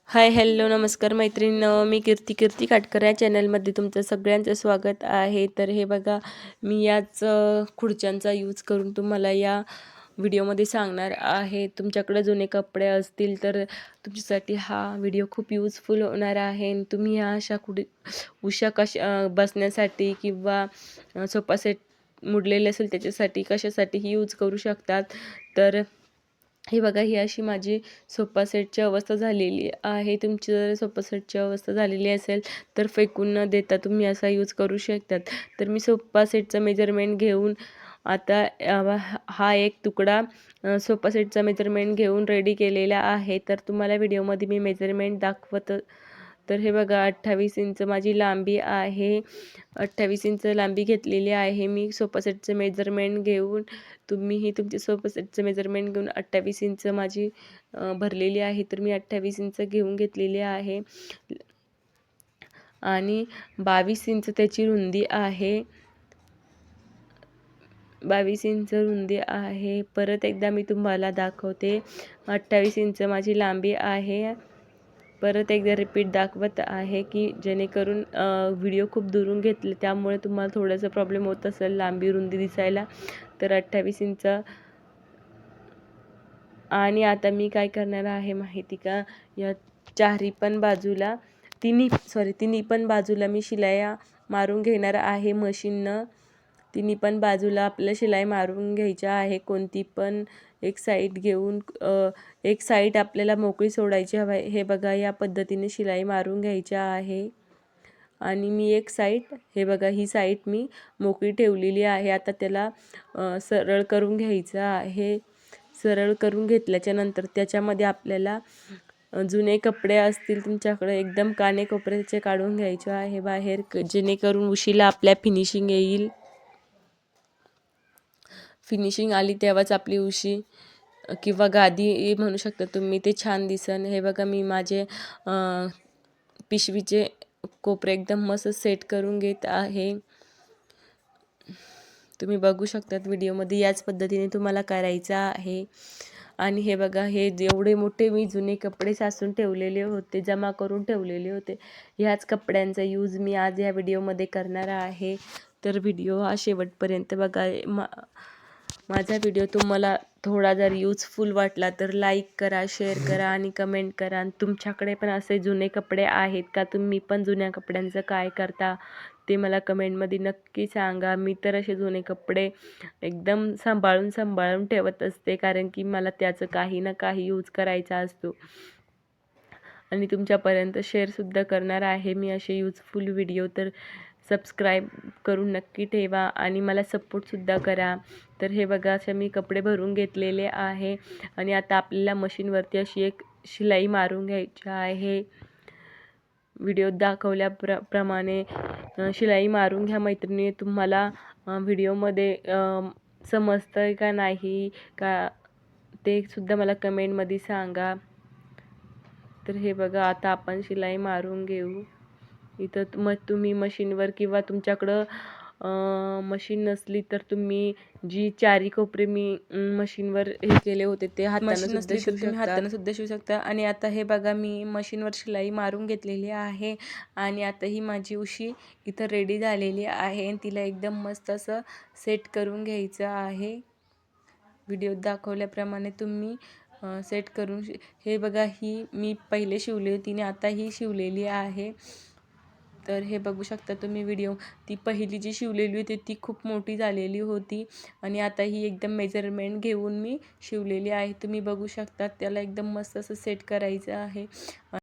Hi hello नमस्कार मैत्रिणींनो, मी कीर्ती काटकर या चॅनलमध्ये तुमचं सगळ्यांचं स्वागत आहे. तर हे बघा, मी याच खुर्च्यांचा यूज करून तुम्हाला या व्हिडिओमध्ये सांगणार आहे. तुमच्याकडे जुने कपडे असतील तर तुमच्यासाठी हा व्हिडिओ खूप यूजफुल होणार आहे. तुम्ही ह्या अशा उशा कशा बसण्यासाठी किंवा सोफा सेट मुडलेले असेल त्याच्यासाठी कशासाठीही यूज करू शकतात. तर हे बघा, ही अशी माझी सोफा सेटची अवस्था झालेली आहे. तुमची जर सोफा सेटची अवस्था झालेली असेल तर फेकून न देता तुम्ही असा यूज करू शकतात. तर मी सोफा सेटचं मेजरमेंट घेऊन आता हा एक तुकडा सोफा सेटचा मेजरमेंट घेऊन रेडी केलेला आहे. तर तुम्हाला व्हिडिओमध्ये मी मेजरमेंट दाखवत. तर हे बघा, 28 इंच माझी लांबी आहे. 28 इंच लांबी घेतलेली आहे मी सोफा सेटचं मेजरमेंट घेऊन. तुम्हीही तुमचे सोफा सेटचं मेजरमेंट घेऊन 28 इंच माझी भरलेली आहे. तर मी 28 इंच घेऊन घेतलेली आहे आणि 22 इंच त्याची रुंदी आहे. 22 इंच रुंदी आहे. परत एकदा मी तुम्हाला दाखवते. 28 इंच माझी लांबी आहे. परत एकदा रिपीट दाखवत आहे की जेणेकरून व्हिडिओ खूप दुरून घेतले त्यामुळे तुम्हाला थोडासा प्रॉब्लेम होत असेल लांबी रुंदी दिसायला. तर 28 इंच. आणि आता मी काय करणार आहे माहिती का, या तिन्ही पण बाजूला मी शिलाया मारून घेणार आहे मशीननं. तिन्ही पण बाजूला आपल्याला शिलाई मारून घ्यायच्या आहे. कोणती पण एक साईड घेऊन एक साईड आपल्याला मोकळी सोडायची हवी. हे बघा, या पद्धतीने शिलाई मारून घ्यायच्या आहे. आणि मी एक साईड, हे बघा, ही साईड मी मोकळी ठेवलेली आहे. आता त्याला सरळ करून घ्यायचं आहे. सरळ करून घेतल्याच्या नंतर त्याच्यामध्ये आपल्याला जुने कपडे असतील तुमच्याकडे एकदम कानेकोपऱ्याचे काढून घ्यायचे आहे बाहेर, जेणेकरून उशीला आपल्या फिनिशिंग येईल. फिनिशिंग आली तेव्हाच आपली उशी किंवा गादी म्हणू शकता तुम्ही, ते छान दिसन. हे बघा, मी माझे पिशवीचे कोपरे एकदम मस्त सेट करून घेत आहे. तुम्ही बघू शकतात व्हिडिओमध्ये, याच पद्धतीने तुम्हाला करायचं आहे. आणि हे बघा, हे एवढे मोठे मी जुने कपडे साचून ठेवलेले होते, जमा करून ठेवलेले होते. ह्याच कपड्यांचा यूज मी आज या व्हिडिओमध्ये करणार आहे. तर व्हिडिओ हा शेवटपर्यंत बघा. माझा व्हिडिओ तुम्हाला थोडा जर यूजफुल वाटला तर लाईक करा, शेअर करा आणि कमेंट करा. आणि तुमच्याकडे पण असे जुने कपडे आहेत का? तुम्ही पण जुन्या कपड्यांचं काय करता ते मला कमेंटमध्ये नक्की सांगा. मी तर असे जुने कपडे एकदम सांभाळून ठेवत असते, कारण की मला त्याचं काही ना काही यूज करायचा असतो. आणि तुमच्यापर्यंत शेअरसुद्धा करणार आहे मी असे यूजफुल व्हिडिओ. तर सबस्क्राईब करून नक्की ठेवा आणि मला सपोर्टसुद्धा करा. तर हे बघा, असे मी कपडे भरून घेतलेले आहे. आणि आता आपल्याला मशीनवरती अशी एक शिलाई मारून घ्यायची आहे. व्हिडिओत दाखवल्याप्रमाणे शिलाई मारून घ्या मैत्रिणी. तुम्हाला व्हिडिओमध्ये समजतं आहे का नाही का ते सुद्धा मला कमेंटमध्ये सांगा. तर हे बघा, आता आपण शिलाई मारून घेऊ. इथं तुम्ही मशीनवर किंवा तुमच्याकडं मशीन नसली तर तुम्ही जी चारी कोपरे मी मशीनवर हे केले होते ते हातानं सुद्धा शिवू शकता. आणि आता हे बघा, मी मशीनवर शिलाई मारून घेतलेली आहे. आणि आता ही माझी उशी इथं रेडी झालेली आहे आणि तिला एकदम मस्त असं सेट करून घ्यायचं आहे. व्हिडिओत दाखवल्याप्रमाणे तुम्ही सेट करून हे बघा, ही मी पहिले शिवली होती आणि आता ही शिवलेली आहे. तर हे बघू शकता तुम्ही व्हिडिओ. ती पहिली जी शिवलेली होती ती खूप मोठी झालेली होती आणि आता ही एकदम मेजरमेंट घेऊन मी शिवलेली आहे. तुम्ही बघू शकता, त्याला एकदम मस्त असं सेट करायचं आहे.